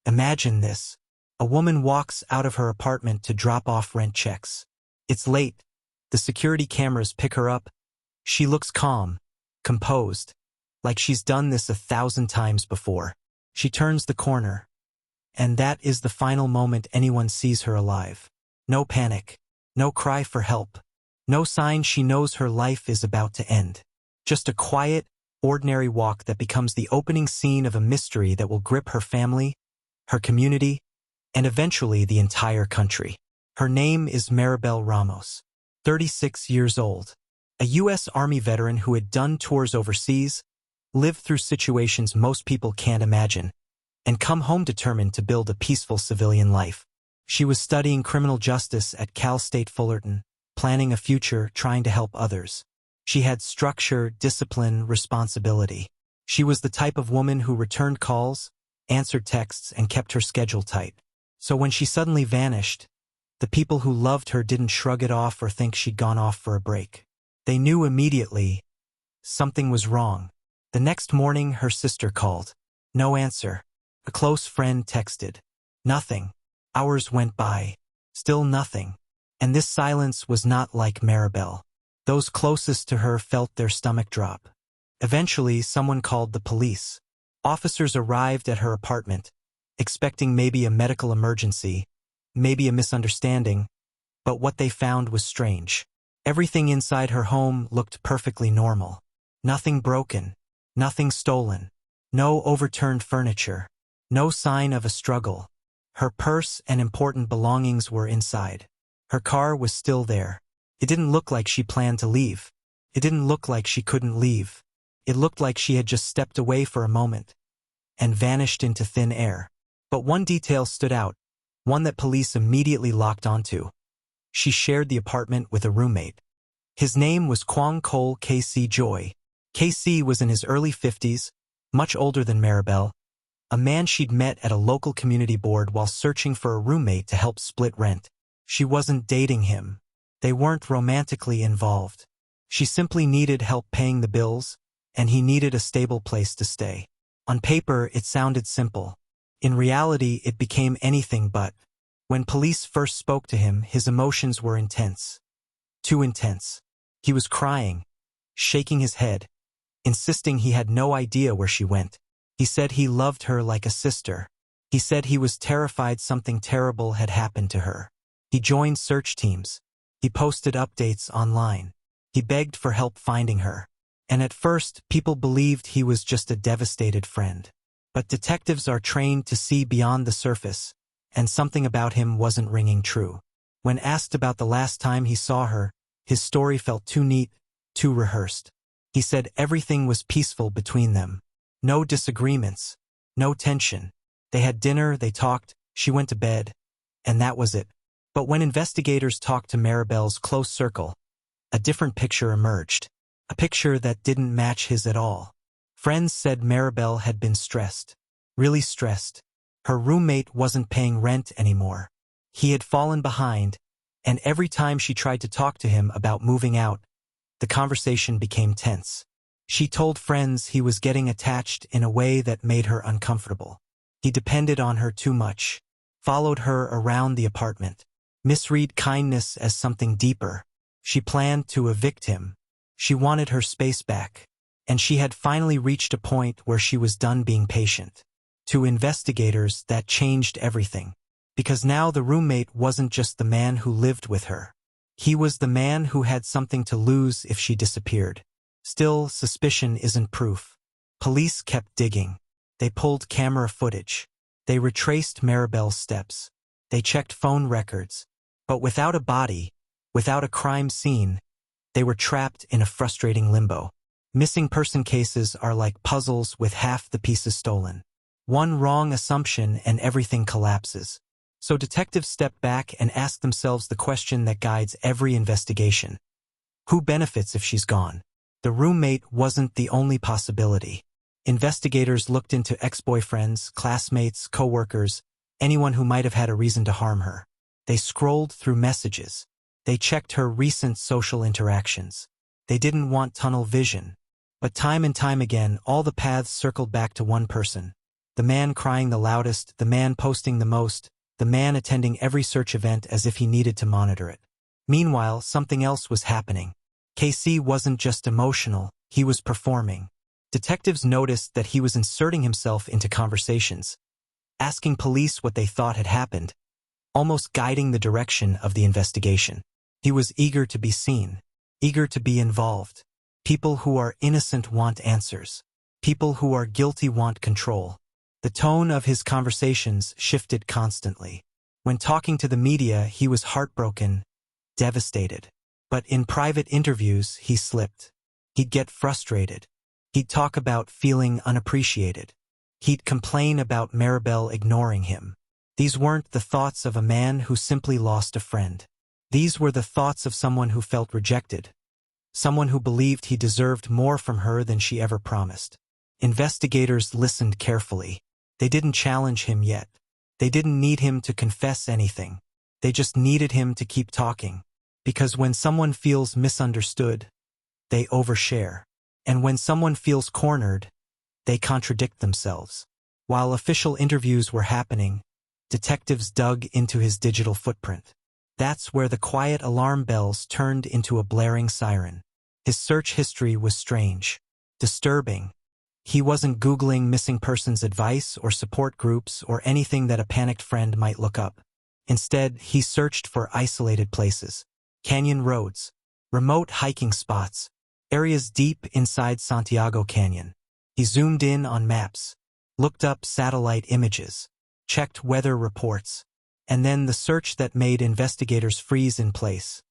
Imagine this. A woman walks out of her apartment to drop off rent checks. It's late. The security cameras pick her up. She looks calm, composed, like she's done this 1,000 times before. She turns the corner. And that is the final moment anyone sees her alive. No panic. No cry for help. No sign she knows her life is about to end. Just a quiet, ordinary walk that becomes the opening scene of a mystery that will grip her family, her community, and eventually the entire country. Her name is Maribel Ramos, 36 years old, a U.S. Army veteran who had done tours overseas, lived through situations most people can't imagine, and come home determined to build a peaceful civilian life. She was studying criminal justice at Cal State Fullerton, planning a future, trying to help others. She had structure, discipline, responsibility. She was the type of woman who returned calls, answered texts, and kept her schedule tight. So when she suddenly vanished, the people who loved her didn't shrug it off or think she'd gone off for a break. They knew immediately something was wrong. The next morning, her sister called. No answer. A close friend texted. Nothing. Hours went by. Still nothing. And this silence was not like Maribel. Those closest to her felt their stomach drop. Eventually, someone called the police. Officers arrived at her apartment, expecting maybe a medical emergency, maybe a misunderstanding, but what they found was strange. Everything inside her home looked perfectly normal. Nothing broken, nothing stolen, no overturned furniture, no sign of a struggle. Her purse and important belongings were inside. Her car was still there. It didn't look like she planned to leave. It didn't look like she couldn't leave. It looked like she had just stepped away for a moment and vanished into thin air. But one detail stood out, one that police immediately locked onto. She shared the apartment with a roommate. His name was Kwang Cole KC Joy. KC was in his early 50s, much older than Maribel, a man she'd met at a local community board while searching for a roommate to help split rent. She wasn't dating him. They weren't romantically involved. She simply needed help paying the bills, and he needed a stable place to stay. On paper, it sounded simple. In reality, it became anything but. When police first spoke to him, his emotions were intense. Too intense. He was crying, shaking his head, insisting he had no idea where she went. He said he loved her like a sister. He said he was terrified something terrible had happened to her. He joined search teams. He posted updates online. He begged for help finding her. And at first, people believed he was just a devastated friend. But detectives are trained to see beyond the surface, and something about him wasn't ringing true. When asked about the last time he saw her, his story felt too neat, too rehearsed. He said everything was peaceful between them. No disagreements, no tension. They had dinner, they talked, she went to bed, and that was it. But when investigators talked to Maribel's close circle, a different picture emerged. A picture that didn't match his at all. Friends said Maribel had been stressed. Really stressed. Her roommate wasn't paying rent anymore. He had fallen behind, and every time she tried to talk to him about moving out, the conversation became tense. She told friends he was getting attached in a way that made her uncomfortable. He depended on her too much, followed her around the apartment, misread kindness as something deeper. She planned to evict him. She wanted her space back, and she had finally reached a point where she was done being patient. To investigators, that changed everything. Because now the roommate wasn't just the man who lived with her. He was the man who had something to lose if she disappeared. Still, suspicion isn't proof. Police kept digging. They pulled camera footage. They retraced Maribel's steps. They checked phone records. But without a body, without a crime scene, they were trapped in a frustrating limbo. Missing person cases are like puzzles with half the pieces stolen. One wrong assumption and everything collapses. So detectives step back and ask themselves the question that guides every investigation. Who benefits if she's gone? The roommate wasn't the only possibility. Investigators looked into ex-boyfriends, classmates, co-workers, anyone who might have had a reason to harm her. They scrolled through messages. They checked her recent social interactions. They didn't want tunnel vision. But time and time again, all the paths circled back to one person. The man crying the loudest, the man posting the most, the man attending every search event as if he needed to monitor it. Meanwhile, something else was happening. KC wasn't just emotional, he was performing. Detectives noticed that he was inserting himself into conversations, asking police what they thought had happened, almost guiding the direction of the investigation. He was eager to be seen, eager to be involved. People who are innocent want answers. People who are guilty want control. The tone of his conversations shifted constantly. When talking to the media, he was heartbroken, devastated. But in private interviews, he slipped. He'd get frustrated. He'd talk about feeling unappreciated. He'd complain about Maribel ignoring him. These weren't the thoughts of a man who simply lost a friend. These were the thoughts of someone who felt rejected. Someone who believed he deserved more from her than she ever promised. Investigators listened carefully. They didn't challenge him yet. They didn't need him to confess anything. They just needed him to keep talking. Because when someone feels misunderstood, they overshare. And when someone feels cornered, they contradict themselves. While official interviews were happening, detectives dug into his digital footprint. That's where the quiet alarm bells turned into a blaring siren. His search history was strange, disturbing. He wasn't Googling missing persons advice or support groups or anything that a panicked friend might look up. Instead, he searched for isolated places, canyon roads, remote hiking spots, areas deep inside Santiago Canyon. He zoomed in on maps, looked up satellite images, checked weather reports, and then the search that made investigators freeze in place.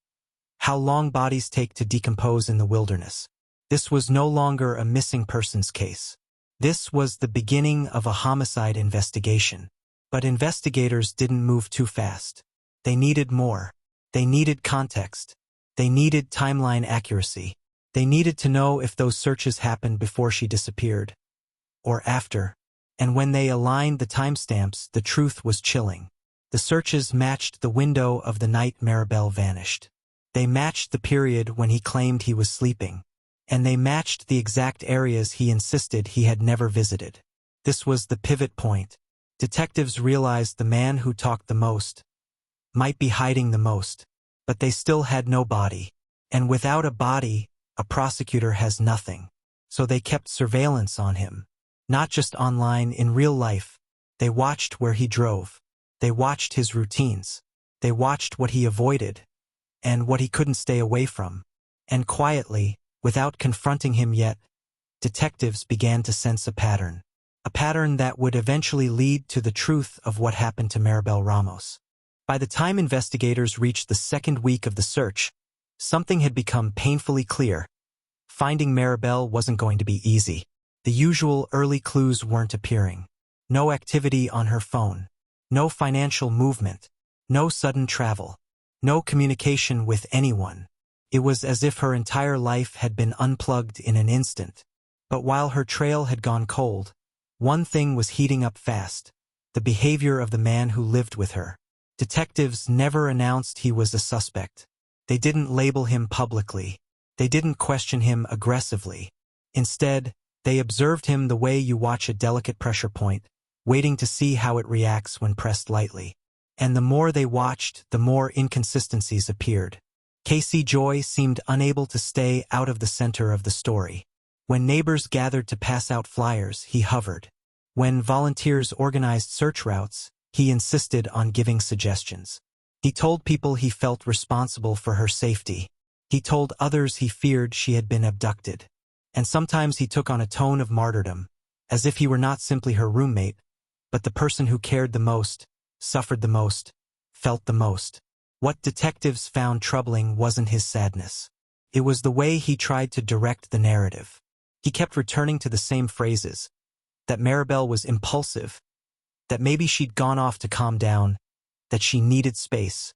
How long bodies take to decompose in the wilderness. This was no longer a missing persons case. This was the beginning of a homicide investigation. But investigators didn't move too fast. They needed more. They needed context. They needed timeline accuracy. They needed to know if those searches happened before she disappeared, or after. And when they aligned the timestamps, the truth was chilling. The searches matched the window of the night Maribel vanished. They matched the period when he claimed he was sleeping. And they matched the exact areas he insisted he had never visited. This was the pivot point. Detectives realized the man who talked the most might be hiding the most, but they still had no body. And without a body, a prosecutor has nothing. So they kept surveillance on him. Not just online, in real life. They watched where he drove. They watched his routines. They watched what he avoided and what he couldn't stay away from. And quietly, without confronting him yet, detectives began to sense a pattern that would eventually lead to the truth of what happened to Maribel Ramos. By the time investigators reached the second week of the search, something had become painfully clear. Finding Maribel wasn't going to be easy. The usual early clues weren't appearing. No activity on her phone. No financial movement. No sudden travel. No communication with anyone. It was as if her entire life had been unplugged in an instant. But while her trail had gone cold, one thing was heating up fast: the behavior of the man who lived with her. Detectives never announced he was a suspect. They didn't label him publicly. They didn't question him aggressively. Instead, they observed him the way you watch a delicate pressure point, waiting to see how it reacts when pressed lightly. And the more they watched, the more inconsistencies appeared. Casey Joy seemed unable to stay out of the center of the story. When neighbors gathered to pass out flyers, he hovered. When volunteers organized search routes, he insisted on giving suggestions. He told people he felt responsible for her safety. He told others he feared she had been abducted. And sometimes he took on a tone of martyrdom, as if he were not simply her roommate, but the person who cared the most, suffered the most, felt the most. What detectives found troubling wasn't his sadness. It was the way he tried to direct the narrative. He kept returning to the same phrases: that Maribel was impulsive, that maybe she'd gone off to calm down, that she needed space,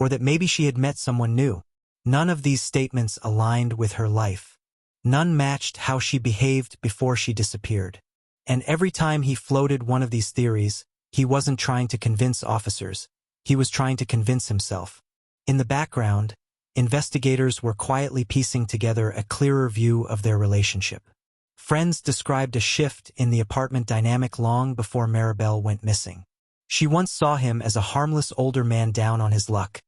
or that maybe she had met someone new. None of these statements aligned with her life. None matched how she behaved before she disappeared. And every time he floated one of these theories, he wasn't trying to convince officers. He was trying to convince himself. In the background, investigators were quietly piecing together a clearer view of their relationship. Friends described a shift in the apartment dynamic long before Maribel went missing. She once saw him as a harmless older man down on his luck,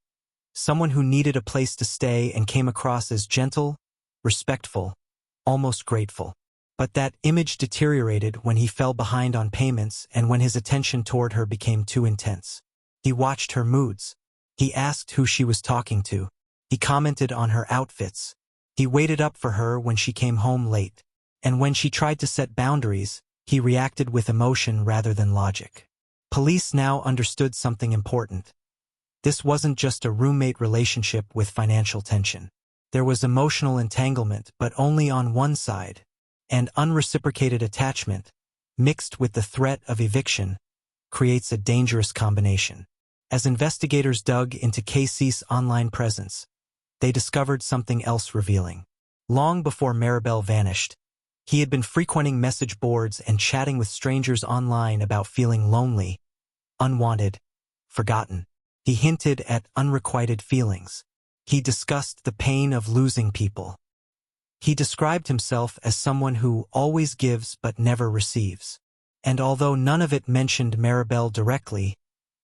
someone who needed a place to stay and came across as gentle, respectful, almost grateful. But that image deteriorated when he fell behind on payments and when his attention toward her became too intense. He watched her moods. He asked who she was talking to. He commented on her outfits. He waited up for her when she came home late. And when she tried to set boundaries, he reacted with emotion rather than logic. Police now understood something important. This wasn't just a roommate relationship with financial tension. There was emotional entanglement, but only on one side, and unreciprocated attachment, mixed with the threat of eviction, creates a dangerous combination. As investigators dug into Casey's online presence, they discovered something else revealing. Long before Maribel vanished, he had been frequenting message boards and chatting with strangers online about feeling lonely, unwanted, forgotten. He hinted at unrequited feelings. He discussed the pain of losing people. He described himself as someone who always gives but never receives. And although none of it mentioned Maribel directly,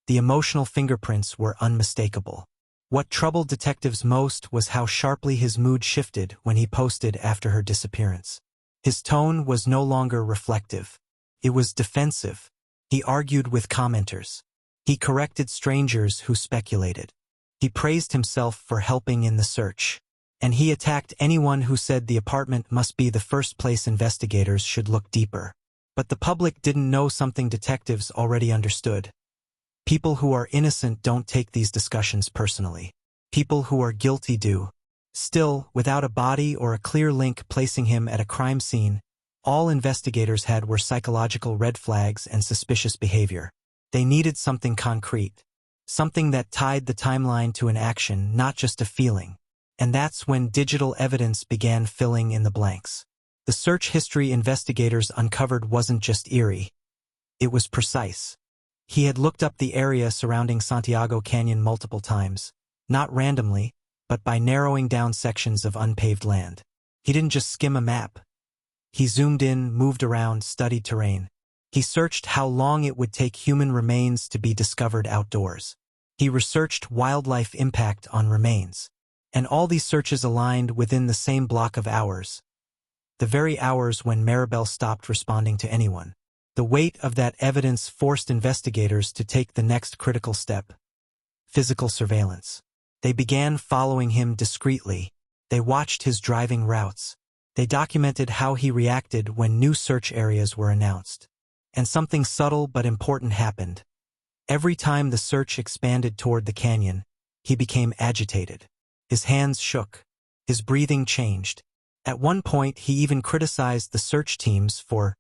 the emotional fingerprints were unmistakable. What troubled detectives most was how sharply his mood shifted when he posted after her disappearance. His tone was no longer reflective. It was defensive. He argued with commenters. He corrected strangers who speculated. He praised himself for helping in the search. And he attacked anyone who said the apartment must be the first place investigators should look deeper. But the public didn't know something detectives already understood. People who are innocent don't take these discussions personally. People who are guilty do. Still, without a body or a clear link placing him at a crime scene, all investigators had were psychological red flags and suspicious behavior. They needed something concrete. Something that tied the timeline to an action, not just a feeling. And that's when digital evidence began filling in the blanks. The search history investigators uncovered wasn't just eerie. It was precise. He had looked up the area surrounding Santiago Canyon multiple times, not randomly, but by narrowing down sections of unpaved land. He didn't just skim a map. He zoomed in, moved around, studied terrain. He searched how long it would take human remains to be discovered outdoors. He researched wildlife impact on remains. And all these searches aligned within the same block of hours. The very hours when Maribel stopped responding to anyone. The weight of that evidence forced investigators to take the next critical step. Physical surveillance. They began following him discreetly. They watched his driving routes. They documented how he reacted when new search areas were announced. And something subtle but important happened. Every time the search expanded toward the canyon, he became agitated. His hands shook. His breathing changed. At one point, he even criticized the search teams for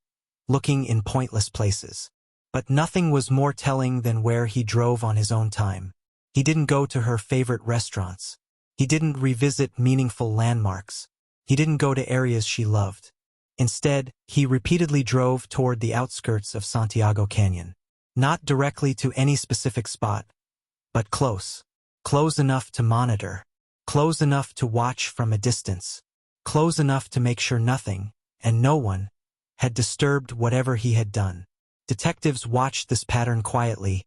looking in pointless places. But nothing was more telling than where he drove on his own time. He didn't go to her favorite restaurants. He didn't revisit meaningful landmarks. He didn't go to areas she loved. Instead, he repeatedly drove toward the outskirts of Santiago Canyon. Not directly to any specific spot, but close. Close enough to monitor. Close enough to watch from a distance. Close enough to make sure nothing, and no one, had disturbed whatever he had done. Detectives watched this pattern quietly,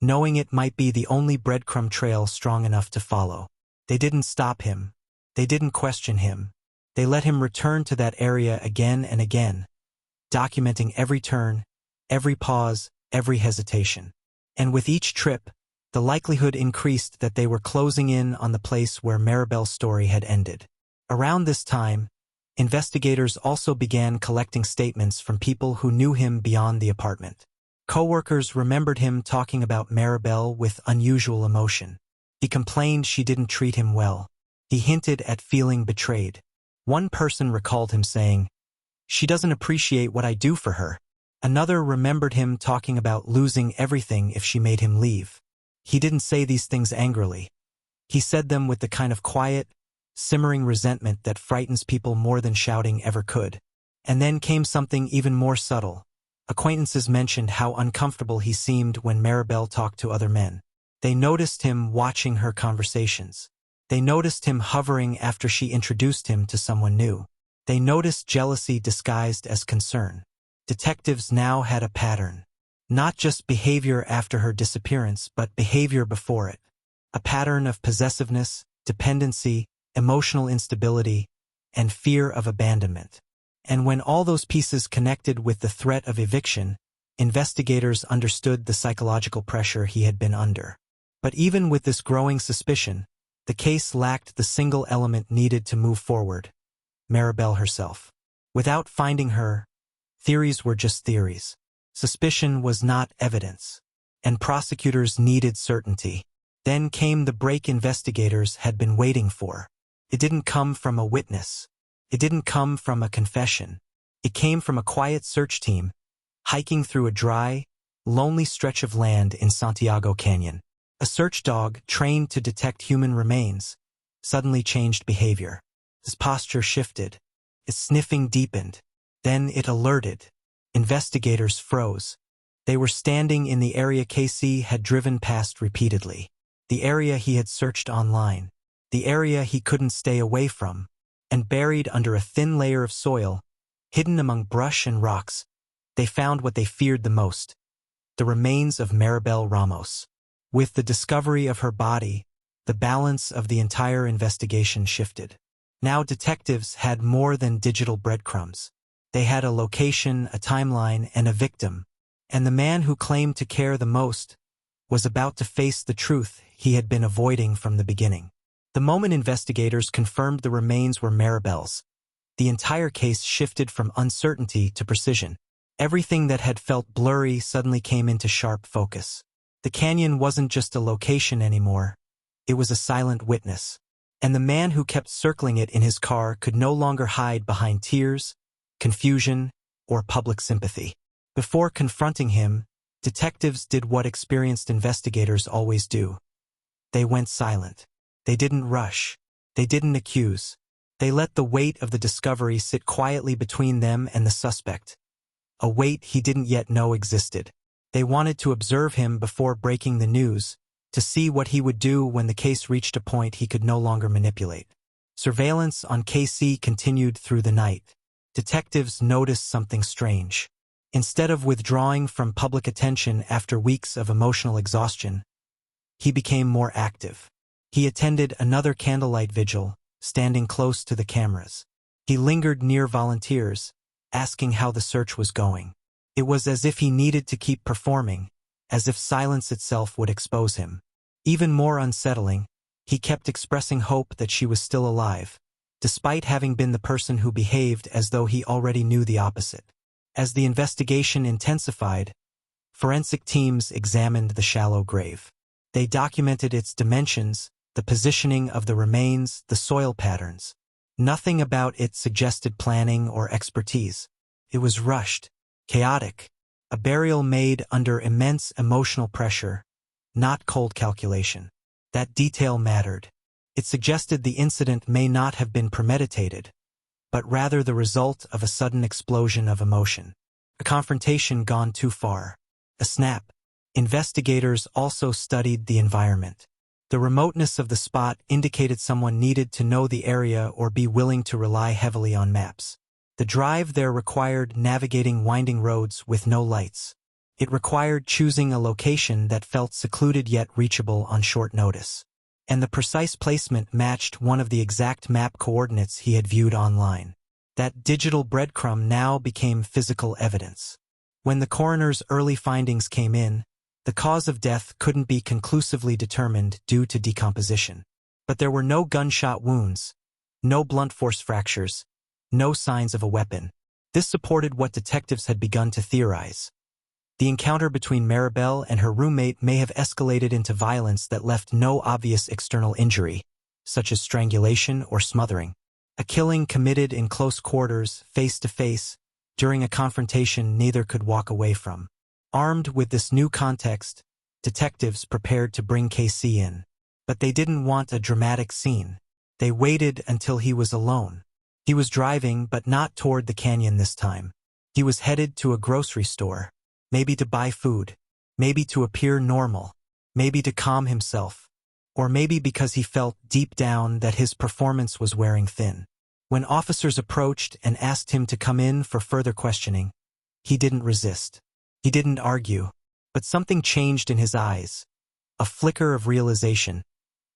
knowing it might be the only breadcrumb trail strong enough to follow. They didn't stop him. They didn't question him. They let him return to that area again and again, documenting every turn, every pause, every hesitation. And with each trip, the likelihood increased that they were closing in on the place where Maribel's story had ended. Around this time, investigators also began collecting statements from people who knew him beyond the apartment. Coworkers remembered him talking about Maribel with unusual emotion. He complained she didn't treat him well. He hinted at feeling betrayed. One person recalled him saying, "She doesn't appreciate what I do for her." Another remembered him talking about losing everything if she made him leave. He didn't say these things angrily. He said them with the kind of quiet, simmering resentment that frightens people more than shouting ever could. And then came something even more subtle. Acquaintances mentioned how uncomfortable he seemed when Maribel talked to other men. They noticed him watching her conversations. They noticed him hovering after she introduced him to someone new. They noticed jealousy disguised as concern. Detectives now had a pattern. Not just behavior after her disappearance, but behavior before it. A pattern of possessiveness, dependency, emotional instability, and fear of abandonment. And when all those pieces connected with the threat of eviction, investigators understood the psychological pressure he had been under. But even with this growing suspicion, the case lacked the single element needed to move forward: Maribel herself. Without finding her, theories were just theories. Suspicion was not evidence, and prosecutors needed certainty. Then came the break investigators had been waiting for. It didn't come from a witness. It didn't come from a confession. It came from a quiet search team, hiking through a dry, lonely stretch of land in Santiago Canyon. A search dog, trained to detect human remains, suddenly changed behavior. His posture shifted. Its sniffing deepened. Then it alerted. Investigators froze. They were standing in the area KC had driven past repeatedly. The area he had searched online. The area he couldn't stay away from. And buried under a thin layer of soil, hidden among brush and rocks, they found what they feared the most: the remains of Maribel Ramos. With the discovery of her body, the balance of the entire investigation shifted. Now detectives had more than digital breadcrumbs. They had a location, a timeline, and a victim. And the man who claimed to care the most was about to face the truth he had been avoiding from the beginning. The moment investigators confirmed the remains were Maribel's, the entire case shifted from uncertainty to precision. Everything that had felt blurry suddenly came into sharp focus. The canyon wasn't just a location anymore. It was a silent witness. And the man who kept circling it in his car could no longer hide behind tears, confusion, or public sympathy. Before confronting him, detectives did what experienced investigators always do. They went silent. They didn't rush. They didn't accuse. They let the weight of the discovery sit quietly between them and the suspect. A weight he didn't yet know existed. They wanted to observe him before breaking the news, to see what he would do when the case reached a point he could no longer manipulate. Surveillance on KC continued through the night. Detectives noticed something strange. Instead of withdrawing from public attention after weeks of emotional exhaustion, he became more active. He attended another candlelight vigil, standing close to the cameras. He lingered near volunteers, asking how the search was going. It was as if he needed to keep performing, as if silence itself would expose him. Even more unsettling, he kept expressing hope that she was still alive, despite having been the person who behaved as though he already knew the opposite. As the investigation intensified, forensic teams examined the shallow grave. They documented its dimensions, the positioning of the remains, the soil patterns. Nothing about it suggested planning or expertise. It was rushed, chaotic, a burial made under immense emotional pressure, not cold calculation. That detail mattered. It suggested the incident may not have been premeditated, but rather the result of a sudden explosion of emotion. A confrontation gone too far. A snap. Investigators also studied the environment. The remoteness of the spot indicated someone needed to know the area or be willing to rely heavily on maps. The drive there required navigating winding roads with no lights. It required choosing a location that felt secluded yet reachable on short notice. And the precise placement matched one of the exact map coordinates he had viewed online. That digital breadcrumb now became physical evidence. When the coroner's early findings came in, the cause of death couldn't be conclusively determined due to decomposition. But there were no gunshot wounds, no blunt force fractures, no signs of a weapon. This supported what detectives had begun to theorize. The encounter between Maribel and her roommate may have escalated into violence that left no obvious external injury, such as strangulation or smothering. A killing committed in close quarters, face to face, during a confrontation neither could walk away from. Armed with this new context, detectives prepared to bring KC in. But they didn't want a dramatic scene. They waited until he was alone. He was driving, but not toward the canyon this time. He was headed to a grocery store, maybe to buy food, maybe to appear normal, maybe to calm himself, or maybe because he felt deep down that his performance was wearing thin. When officers approached and asked him to come in for further questioning, he didn't resist. He didn't argue, but something changed in his eyes. A flicker of realization,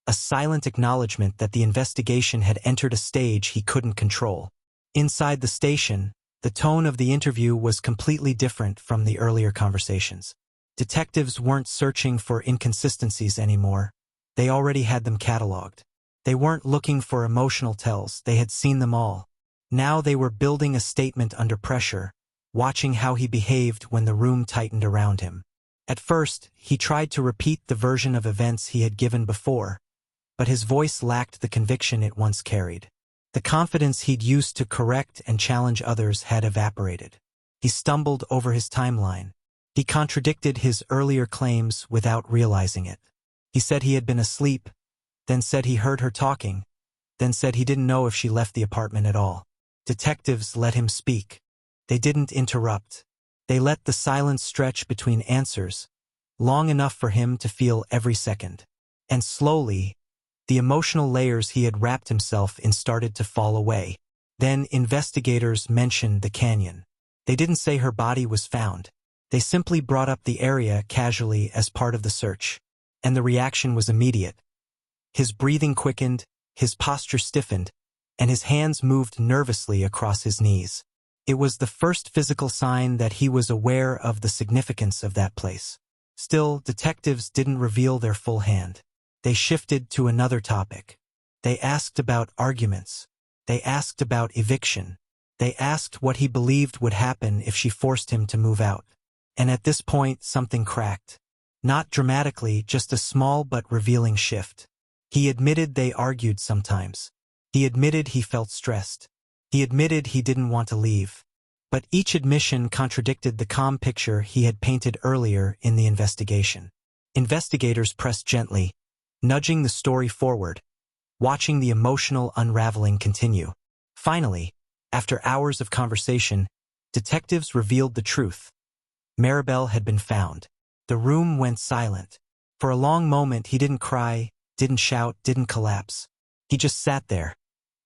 a silent acknowledgement that the investigation had entered a stage he couldn't control. Inside the station, the tone of the interview was completely different from the earlier conversations. Detectives weren't searching for inconsistencies anymore. They already had them cataloged. They weren't looking for emotional tells, they had seen them all. Now they were building a statement under pressure, watching how he behaved when the room tightened around him. At first, he tried to repeat the version of events he had given before, but his voice lacked the conviction it once carried. The confidence he'd used to correct and challenge others had evaporated. He stumbled over his timeline. He contradicted his earlier claims without realizing it. He said he had been asleep, then said he heard her talking, then said he didn't know if she left the apartment at all. Detectives let him speak. They didn't interrupt. They let the silence stretch between answers, long enough for him to feel every second. And slowly, the emotional layers he had wrapped himself in started to fall away. Then investigators mentioned the canyon. They didn't say her body was found. They simply brought up the area casually as part of the search. And the reaction was immediate. His breathing quickened, his posture stiffened, and his hands moved nervously across his knees. It was the first physical sign that he was aware of the significance of that place. Still, detectives didn't reveal their full hand. They shifted to another topic. They asked about arguments. They asked about eviction. They asked what he believed would happen if she forced him to move out. And at this point, something cracked. Not dramatically, just a small but revealing shift. He admitted they argued sometimes. He admitted he felt stressed. He admitted he didn't want to leave. But each admission contradicted the calm picture he had painted earlier in the investigation. Investigators pressed gently, nudging the story forward, watching the emotional unraveling continue. Finally, after hours of conversation, detectives revealed the truth. Maribel had been found. The room went silent. For a long moment he didn't cry, didn't shout, didn't collapse. He just sat there,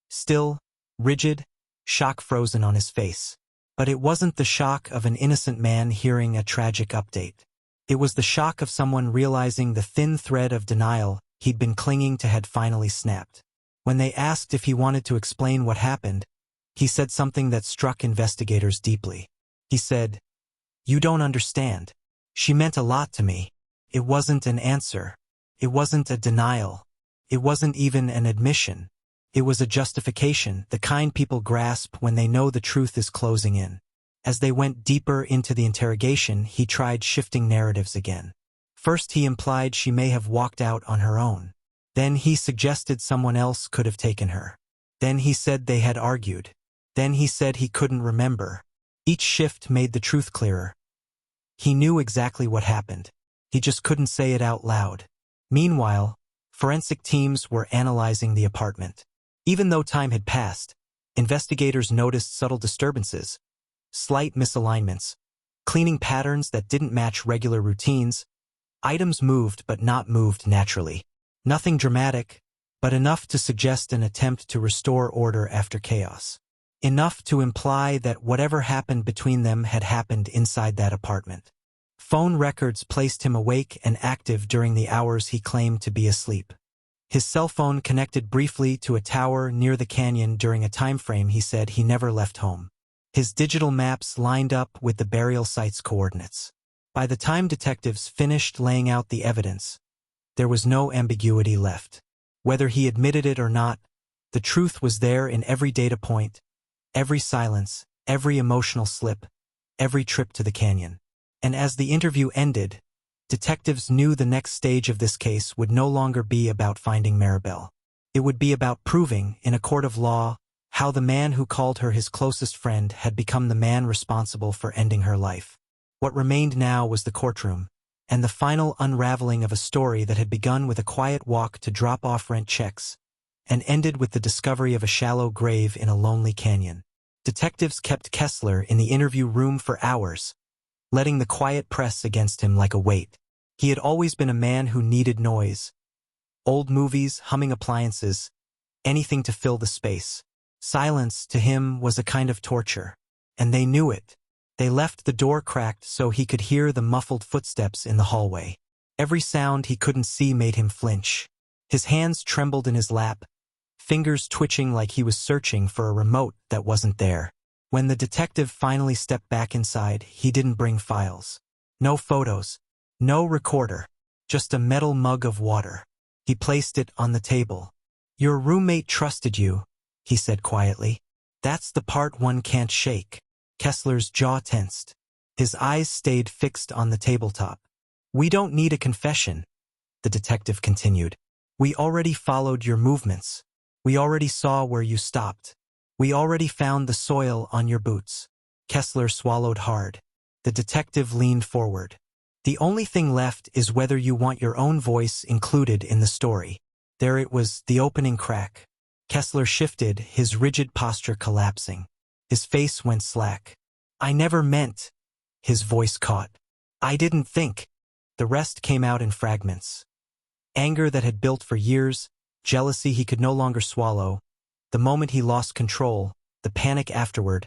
still, rigid, shock frozen on his face. But it wasn't the shock of an innocent man hearing a tragic update. It was the shock of someone realizing the thin thread of denial he'd been clinging to had finally snapped. When they asked if he wanted to explain what happened, he said something that struck investigators deeply. He said, "You don't understand. She meant a lot to me." It wasn't an answer. It wasn't a denial. It wasn't even an admission. It was a justification, the kind people grasp when they know the truth is closing in. As they went deeper into the interrogation, he tried shifting narratives again. First he implied she may have walked out on her own. Then he suggested someone else could have taken her. Then he said they had argued. Then he said he couldn't remember. Each shift made the truth clearer. He knew exactly what happened. He just couldn't say it out loud. Meanwhile, forensic teams were analyzing the apartment. Even though time had passed, investigators noticed subtle disturbances, slight misalignments, cleaning patterns that didn't match regular routines. Items moved but not moved naturally. Nothing dramatic, but enough to suggest an attempt to restore order after chaos. Enough to imply that whatever happened between them had happened inside that apartment. Phone records placed him awake and active during the hours he claimed to be asleep. His cell phone connected briefly to a tower near the canyon during a time frame he said he never left home. His digital maps lined up with the burial site's coordinates. By the time detectives finished laying out the evidence, there was no ambiguity left. Whether he admitted it or not, the truth was there in every data point, every silence, every emotional slip, every trip to the canyon. And as the interview ended, detectives knew the next stage of this case would no longer be about finding Maribel. It would be about proving, in a court of law, how the man who called her his closest friend had become the man responsible for ending her life. What remained now was the courtroom, and the final unraveling of a story that had begun with a quiet walk to drop off rent checks, and ended with the discovery of a shallow grave in a lonely canyon. Detectives kept Kessler in the interview room for hours, letting the quiet press against him like a weight. He had always been a man who needed noise. Old movies, humming appliances, anything to fill the space. Silence, to him, was a kind of torture. And they knew it. They left the door cracked so he could hear the muffled footsteps in the hallway. Every sound he couldn't see made him flinch. His hands trembled in his lap, fingers twitching like he was searching for a remote that wasn't there. When the detective finally stepped back inside, he didn't bring files. No photos. No recorder. Just a metal mug of water. He placed it on the table. "Your roommate trusted you," he said quietly. "That's the part one can't shake." Kessler's jaw tensed. His eyes stayed fixed on the tabletop. "We don't need a confession," the detective continued. "We already followed your movements. We already saw where you stopped. We already found the soil on your boots." Kessler swallowed hard. The detective leaned forward. "The only thing left is whether you want your own voice included in the story." There it was, the opening crack. Kessler shifted, his rigid posture collapsing. His face went slack. "I never meant," his voice caught. "I didn't think." The rest came out in fragments. Anger that had built for years, jealousy he could no longer swallow, the moment he lost control, the panic afterward,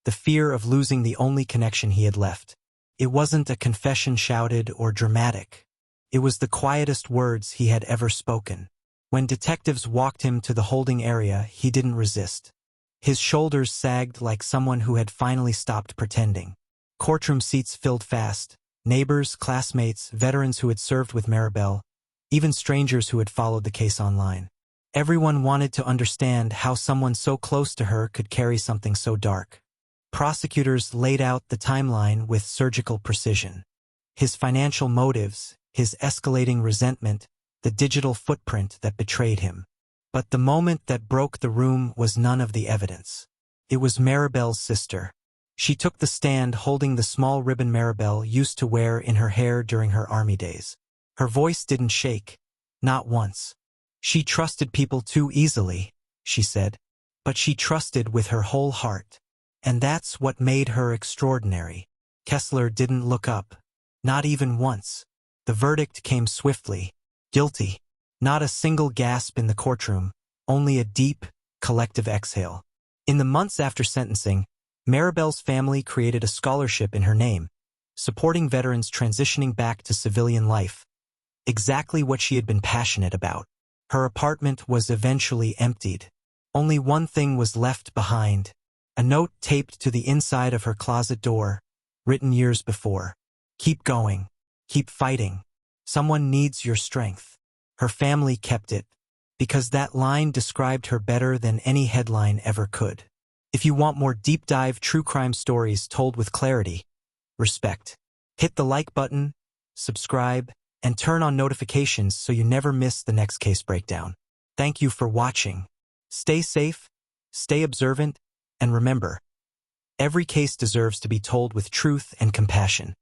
the fear of losing the only connection he had left. It wasn't a confession shouted or dramatic. It was the quietest words he had ever spoken. When detectives walked him to the holding area, he didn't resist. His shoulders sagged like someone who had finally stopped pretending. Courtroom seats filled fast. Neighbors, classmates, veterans who had served with Maribel, even strangers who had followed the case online. Everyone wanted to understand how someone so close to her could carry something so dark. Prosecutors laid out the timeline with surgical precision. His financial motives, his escalating resentment, the digital footprint that betrayed him. But the moment that broke the room was none of the evidence. It was Maribel's sister. She took the stand holding the small ribbon Maribel used to wear in her hair during her army days. Her voice didn't shake. Not once. "She trusted people too easily," she said. "But she trusted with her whole heart. And that's what made her extraordinary." Kessler didn't look up. Not even once. The verdict came swiftly. Guilty. Not a single gasp in the courtroom, only a deep, collective exhale. In the months after sentencing, Maribel's family created a scholarship in her name, supporting veterans transitioning back to civilian life. Exactly what she had been passionate about. Her apartment was eventually emptied. Only one thing was left behind. A note taped to the inside of her closet door, written years before. "Keep going. Keep fighting. Someone needs your strength." Her family kept it, because that line described her better than any headline ever could. If you want more deep-dive true crime stories told with clarity, respect, hit the like button, subscribe, and turn on notifications so you never miss the next case breakdown. Thank you for watching. Stay safe, stay observant, and remember, every case deserves to be told with truth and compassion.